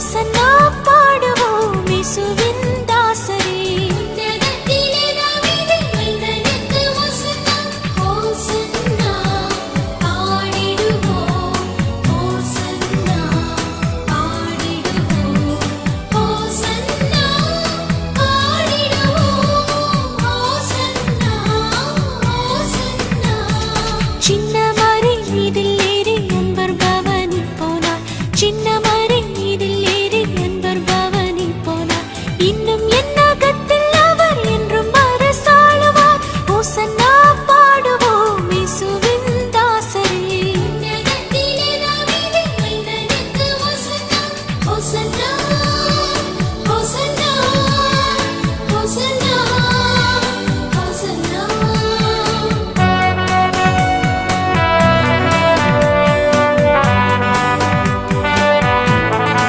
ஓசன்னா பாடுவோம் இயேசுவின் தாசரே. சின்ன மறை மீதில் ஏறி அன்பர் பவனி போனார். சின்ன மறை மீதில் ஏறி அன்பர் பவனி போனார். இன்னும் என் அகத்தில் அவர் என்றும் அரசாளுவார். ஓசன்னா பாடுவோம் இயேசுவின் தாசரே. ஓசன்னா